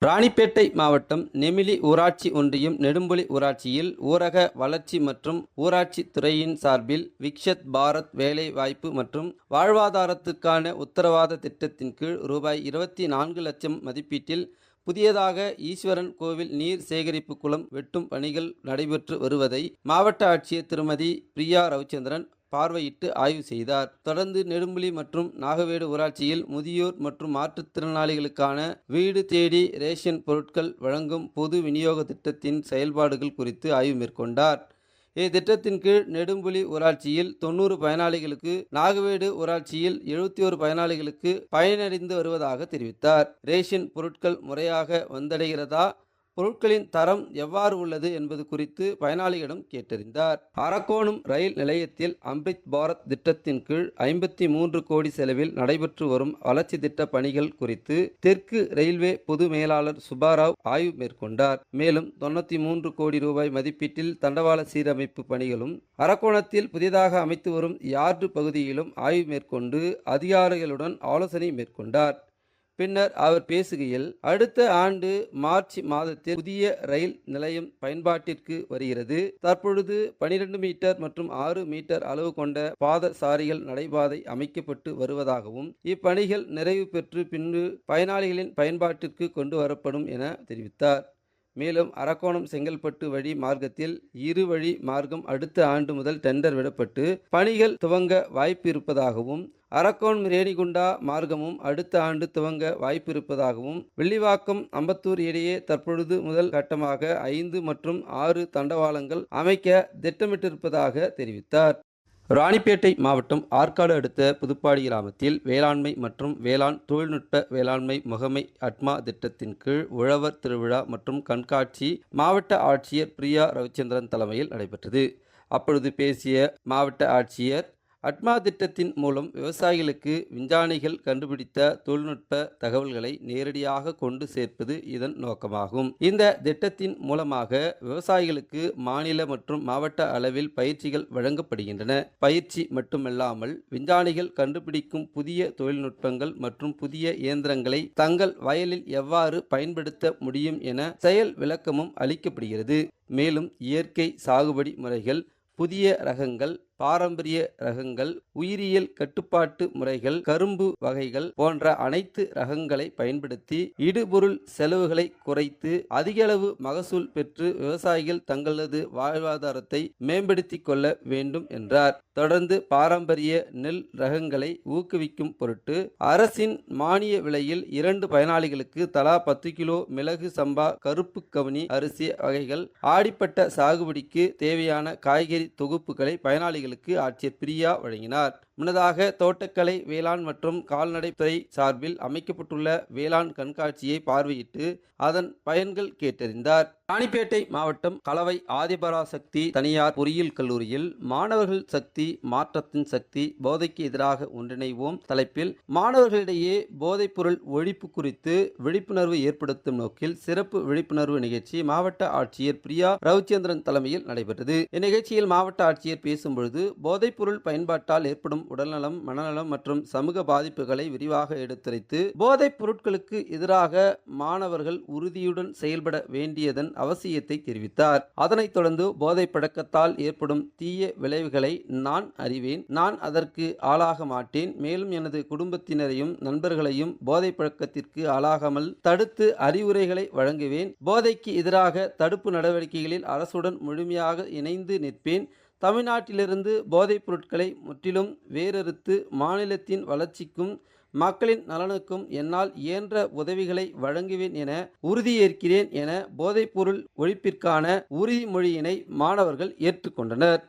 ராணிப்பேட்டை மாவட்டம் நெமிலி ஊராட்சி ஒன்றியம் நெடும்புலி ஊராட்சியில் ஊரக வளர்ச்சி மற்றும் ஊராட்சி துறையின் சார்பில் விக்ஷத் பாரத் வேலை வாய்ப்பு மற்றும் வாழ்வாதாரத்துக்கான உத்தரவாத திட்டத்தின் கீழ் ரூபாய் 24 லட்சம் மதிப்பீட்டில் புதியதாக ஈஸ்வரன் கோவில் நீர் சேகரிப்பு குளம் வெட்டும் பணிகள் நடைபெற்று வருவதை மாவட்ட ஆட்சியர் திருமதி பிரியா ரவிச்சந்திரன் பார்வையிட்டு ஆய்வு செய்தார். தொடர்ந்து நெடும்புலி மற்றும் நாகவேடு ஊராட்சியில் முதியோர் மற்றும் மாற்றுத்திறனாளிகளுக்கான வீடு தேடி ரேஷன் பொருட்கள் வழங்கும் பொது விநியோக திட்டத்தின் செயல்பாடுகள் குறித்து ஆய்வு மேற்கொண்டார். இத்திட்டத்தின் கீழ் நெடும்புலி ஊராட்சியில் 90 பயனாளிகளுக்கு, நாகவேடு ஊராட்சியில் 71 பயனாளிகளுக்கு பயனடைந்து வருவதாக தெரிவித்தார். ரேஷன் பொருட்கள் முறையாக வந்தடைகிறதா, பொருட்களின் தரம் எவ்வாறு உள்ளது என்பது குறித்து பயனாளிகளிடம் கேட்டறிந்தார். அரக்கோணம் ரயில் நிலையத்தில் அம்ரித் பாரத் திட்டத்தின் கீழ் 53 கோடி செலவில் நடைபெற்று வரும் வளர்ச்சி திட்ட பணிகள் குறித்து தெற்கு ரயில்வே பொது மேலாளர் சுப்பாராவ் ஆய்வு மேற்கொண்டார். மேலும் 93 கோடி ரூபாய் மதிப்பீட்டில் தண்டவாள சீரமைப்பு பணிகளும், அரக்கோணத்தில் புதிதாக அமைத்து வரும் யார்டு பகுதியிலும் ஆய்வு மேற்கொண்டு அதிகாரிகளுடன் ஆலோசனை மேற்கொண்டார். பின்னர் அவர் பேசுகையில், அடுத்த ஆண்டு மார்ச் மாதத்தில் புதிய ரயில் நிலையம் பயன்பாட்டிற்கு வருகிறது. தற்பொழுது 12 மீட்டர் மற்றும் 6 மீட்டர் அளவு கொண்ட பாதசாரிகள் நடைபாதை அமைக்கப்பட்டு வருவதாகவும், இப்பணிகள் நிறைவு பெற்று பின்பு பயனாளிகளின் பயன்பாட்டிற்கு கொண்டு வரப்படும் என தெரிவித்தார். மேலும் அரக்கோணம் செங்கல்பட்டு வழி மார்க்கத்தில் 2 வழி மார்க்கம் அடுத்த ஆண்டு முதல் டெண்டர் விடப்பட்டு பணிகள் துவங்க வாய்ப்பு இருப்பதாகவும், அரக்கோணம் ரேணிகுண்டா மார்க்கமும் அடுத்த ஆண்டு துவங்க வாய்ப்பு இருப்பதாகவும், வில்லிவாக்கம் அம்பத்தூர் இடையே தற்பொழுது முதல் கட்டமாக 5 மற்றும் 6 தண்டவாளங்கள் அமைக்க திட்டமிட்டிருப்பதாக தெரிவித்தார். ராணிப்பேட்டை மாவட்டம் ஆற்காடு அடுத்த புதுப்பாடி கிராமத்தில் வேளாண்மை மற்றும் வேளாண் தொழில்நுட்ப வேளாண்மை முகமை அட்மா திட்டத்தின் கீழ் உழவர் திருவிழா மற்றும் கண்காட்சி மாவட்ட ஆட்சியர் பிரியா ரவிச்சந்திரன் தலைமையில் நடைபெற்றது. அப்பொழுது பேசிய மாவட்ட ஆட்சியர், அட்மா திட்டத்தின் மூலம் விவசாயிகளுக்கு விஞ்ஞானிகள் கண்டுபிடித்த தொழில்நுட்ப தகவல்களை நேரடியாக கொண்டு சேர்ப்பது இதன் நோக்கமாகும். இந்த திட்டத்தின் மூலமாக விவசாயிகளுக்கு மாநில மற்றும் மாவட்ட அளவில் பயிற்சிகள் வழங்கப்படுகின்றன. பயிற்சி மட்டுமல்லாமல் விஞ்ஞானிகள் கண்டுபிடிக்கும் புதிய தொழில்நுட்பங்கள் மற்றும் புதிய இயந்திரங்களை தங்கள் வயலில் எவ்வாறு பயன்படுத்த முடியும் என செயல் விளக்கமும் அளிக்கப்படுகிறது. மேலும் இயற்கை சாகுபடி முறைகள், புதிய ரகங்கள், பாரம்பரிய ரகங்கள், உயிரியல் கட்டுப்பாட்டு முறைகள், கரும்பு வகைகள் போன்ற அனைத்து ரகங்களை பயன்படுத்தி இடுபொருள் செலவுகளை குறைத்து அதிகளவு மகசூல் பெற்று விவசாயிகள் தங்களது வாழ்வாதாரத்தை மேம்படுத்திக் கொள்ள வேண்டும் என்றார். தொடர்ந்து பாரம்பரிய நெல் ரகங்களை ஊக்குவிக்கும் பொருட்டு அரசின் மானிய விலையில் 2 பயனாளிகளுக்கு தலா 10 கிலோ மிளகு சம்பா கருப்பு கவுனி அரிசி வகைகள், ஆடிப்பட்ட சாகுபடிக்கு தேவையான காய்கறி தொகுப்புகளை பயனாளிகள் ஆட்சியர் பிரியா வழங்கினார். முன்னதாக தோட்டக்கலை, வேளாண் மற்றும் கால்நடை துறை சார்பில் அமைக்கப்பட்டுள்ள வேளாண் கண்காட்சியை பார்வையிட்டு அதன் பயன்கள் கேட்டறிந்தார். ராணிப்பேட்டை மாவட்டம் கலவை ஆதிபராசக்தி தனியார் பொறியியல் கல்லூரியில் மாணவர்கள் சக்தி மாற்றத்தின் சக்தி போதைக்கு எதிராக ஒன்றிணைவோம் தலைப்பில் மாணவர்களிடையே போதைப்பொருள் ஒழிப்பு குறித்து விழிப்புணர்வு ஏற்படுத்தும் நோக்கில் சிறப்பு விழிப்புணர்வு நிகழ்ச்சி மாவட்ட ஆட்சியர் பிரியா ரவிச்சந்திரன் தலைமையில் நடைபெற்றது. இந்நிகழ்ச்சியில் மாவட்ட ஆட்சியர் பேசும்பொழுது, போதைப்பொருள் பயன்பாட்டால் ஏற்படும் உடல்நலம், மனநலம் மற்றும் சமூக பாதிப்புகளை விரிவாக எடுத்துரைத்து போதைப் பொருட்களுக்கு எதிராக மாணவர்கள் உறுதியுடன் செயல்பட வேண்டியதன் அவசியத்தை தெரிவித்தார். அதனைத் தொடர்ந்து போதை பழக்கத்தால் ஏற்படும் தீய விளைவுகளை நான் அறிவேன், நான் அதற்கு ஆளாக மாட்டேன், மேலும் எனது குடும்பத்தினரையும் நண்பர்களையும் போதை பழக்கத்திற்கு ஆளாகாமல் தடுத்து அறிவுரைகளை வழங்குவேன். போதைக்கு எதிராக தடுப்பு நடவடிக்கைகளில் அரசுடன் முழுமையாக இணைந்து நிற்பேன். தமிழ்நாட்டிலிருந்து போதைப் பொருட்களை முற்றிலும் வேறறுத்து மாநிலத்தின் வளர்ச்சிக்கும் மக்களின் நலனுக்கும் என்னால் இயன்ற உதவிகளை வழங்குவேன் என உறுதியேற்கிறேன் என போதைப்பொருள் ஒழிப்பிற்கான உறுதிமொழியினை மாணவர்கள் ஏற்றுக்கொண்டனர்.